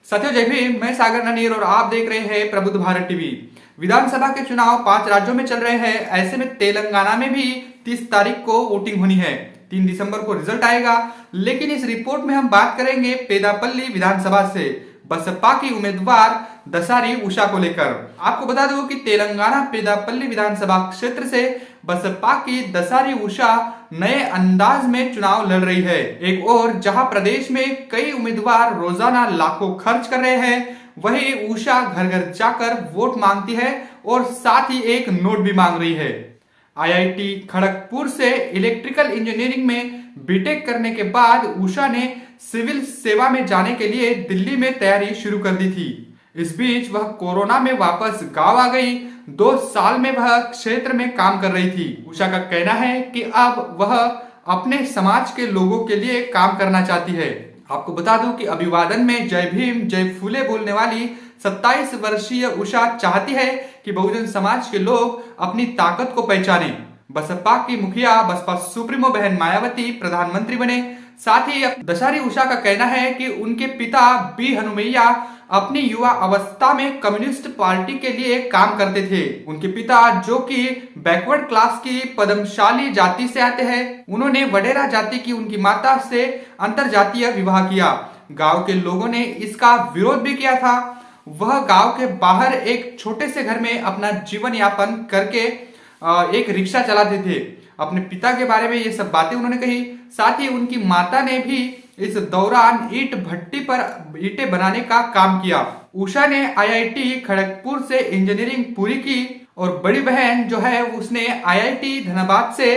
साथियों जय भीम। मैं सागर ननीर और आप देख रहे हैं प्रबुद्ध भारत टीवी। विधानसभा के चुनाव 5 राज्यों में चल रहे हैं। ऐसे में तेलंगाना में भी 30 तारीख को वोटिंग होनी है। 3 दिसंबर को रिजल्ट आएगा। लेकिन इस रिपोर्ट में हम बात करेंगे पेदापल्ली विधानसभा से बसपा की उम्मीदवार दसारी उषा को लेकर। आपको बता दूं कि तेलंगाना पेदापल्ली विधानसभा क्षेत्र से बसपा की दसारी उषा नए अंदाज में चुनाव लड़ रही है। एक और जहां प्रदेश में कई उम्मीदवार रोजाना लाखों खर्च कर रहे हैं, वहीं उषा घर घर जाकर वोट मांगती है और साथ ही एक नोट भी मांग रही है। आईआईटी खड़गपुर से इलेक्ट्रिकल इंजीनियरिंग में बीटेक करने के बाद उषा ने सिविल सेवा में जाने के लिए दिल्ली में तैयारी शुरू कर दी थी। इस बीच वह कोरोना में वापस गांव आ गई। 2 साल में वह क्षेत्र में काम कर रही थी। उषा का कहना है कि अब वह अपने समाज के लोगों के लिए काम करना चाहती है। आपको बता दूं कि अभिवादन में जय भीम जय फूले बोलने वाली 27 वर्षीय उषा चाहती है कि बहुजन समाज के लोग अपनी ताकत को पहचाने। बसपा की मुखिया बसपा सुप्रीमो बहन मायावती प्रधानमंत्री बने। साथ ही दसारी उषा का कहना है कि उनके पिता बी हनुमैया अपनी युवा अवस्था में कम्युनिस्ट पार्टी के लिए काम करते थे। उनके पिता जो कि बैकवर्ड क्लास की पद्मशाली जाति से आते हैं, उन्होंने वडेरा जाति की उनकी माता से अंतरजातीय विवाह किया। गांव के लोगों ने इसका विरोध भी किया था। वह गांव के बाहर एक छोटे से घर में अपना जीवन यापन करके एक रिक्शा चलाते थे। अपने पिता के बारे में ये सब बातें उन्होंने कही। साथ ही उनकी माता ने भी इस दौरान ईंट भट्टी पर ईंटें बनाने का काम किया। उषा ने आईआईटी खड़गपुर से इंजीनियरिंग पूरी की और बड़ी बहन जो है उसने आईआईटी धनबाद से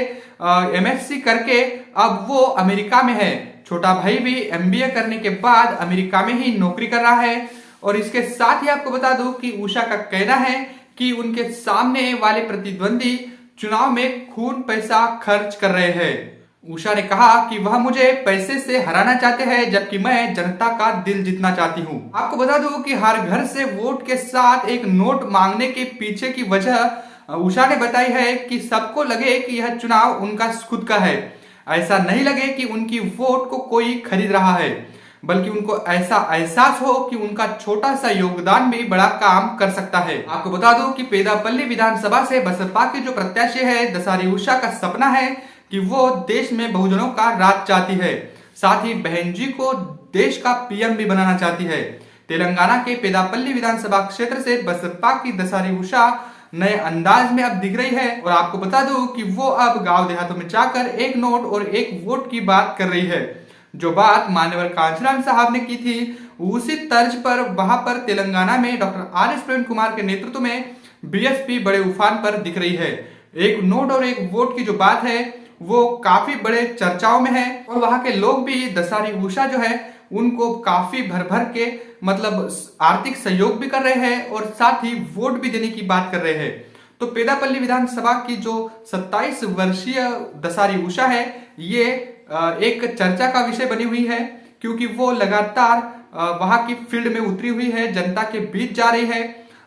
एमएससी करके अब वो अमेरिका में है। छोटा भाई भी एमबीए करने के बाद अमेरिका में ही नौकरी कर रहा है। और इसके साथ ही आपको बता दूं कि उषा का कहना है कि उनके सामने वाले प्रतिद्वंदी चुनाव में खून पैसा खर्च कर रहे हैं। उषा ने कहा कि वह मुझे पैसे से हराना चाहते हैं, जबकि मैं जनता का दिल जीतना चाहती हूँ। आपको बता दूं कि हर घर से वोट के साथ एक नोट मांगने के पीछे की वजह उषा ने बताई है कि सबको लगे कि यह चुनाव उनका खुद का है। ऐसा नहीं लगे कि उनकी वोट को कोई खरीद रहा है, बल्कि उनको ऐसा एहसास हो कि उनका छोटा सा योगदान भी बड़ा काम कर सकता है। आपको बता दूं कि पेदापल्ली विधानसभा से बसपा की जो प्रत्याशी है दसारी उषा का सपना है कि वो देश में बहुजनों का राज चाहती है। साथ ही बहन जी को देश का पीएम भी बनाना चाहती है। तेलंगाना के पेदापल्ली विधानसभा क्षेत्र से बसपा की दसारी उषा नए अंदाज में अब दिख रही है। और आपको बता दूं कि वो अब गांव देहातों में जाकर एक नोट और एक वोट की बात कर रही है। जो बात मान्यवर कांचीराम साहब ने की थी, उसी तर्ज पर वहां पर तेलंगाना में डॉक्टर आर.एस. प्रवीण कुमार के नेतृत्व में बीएसपी बड़े उफान पर दिख रही है। एक नोट और एक वोट की जो बात है वो काफी बड़े चर्चाओं में है। और वहां के लोग भी दसारी उषा जो है उनको काफी भर भर के मतलब आर्थिक सहयोग भी कर रहे हैं और साथ ही वोट भी देने की बात कर रहे हैं। तो पेदापल्ली विधानसभा की जो 27 वर्षीय दसारी उषा है ये एक चर्चा का विषय बनी हुई है, क्योंकि वो लगातार वहां की फील्ड में उतरी हुई है, जनता के बीच जा रही है।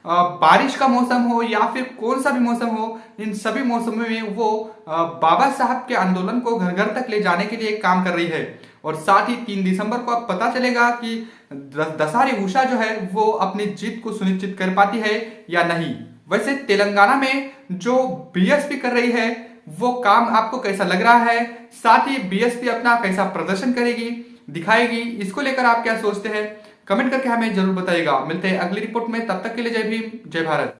बारिश का मौसम हो या फिर कौन सा भी मौसम हो, इन सभी मौसमों में वो बाबा साहब के आंदोलन को घर घर तक ले जाने के लिए काम कर रही है। और साथ ही 3 दिसंबर को अब पता चलेगा कि दसारी उषा जो है वो अपनी जीत को सुनिश्चित कर पाती है या नहीं। वैसे तेलंगाना में जो बीएसपी कर रही है वो काम आपको कैसा लग रहा है? साथ ही बीएसपी अपना कैसा प्रदर्शन करेगी, दिखाएगी, इसको लेकर आप क्या सोचते हैं? कमेंट करके हमें जरूर बताइएगा। मिलते हैं अगली रिपोर्ट में, तब तक के लिए जय भीम जय भारत।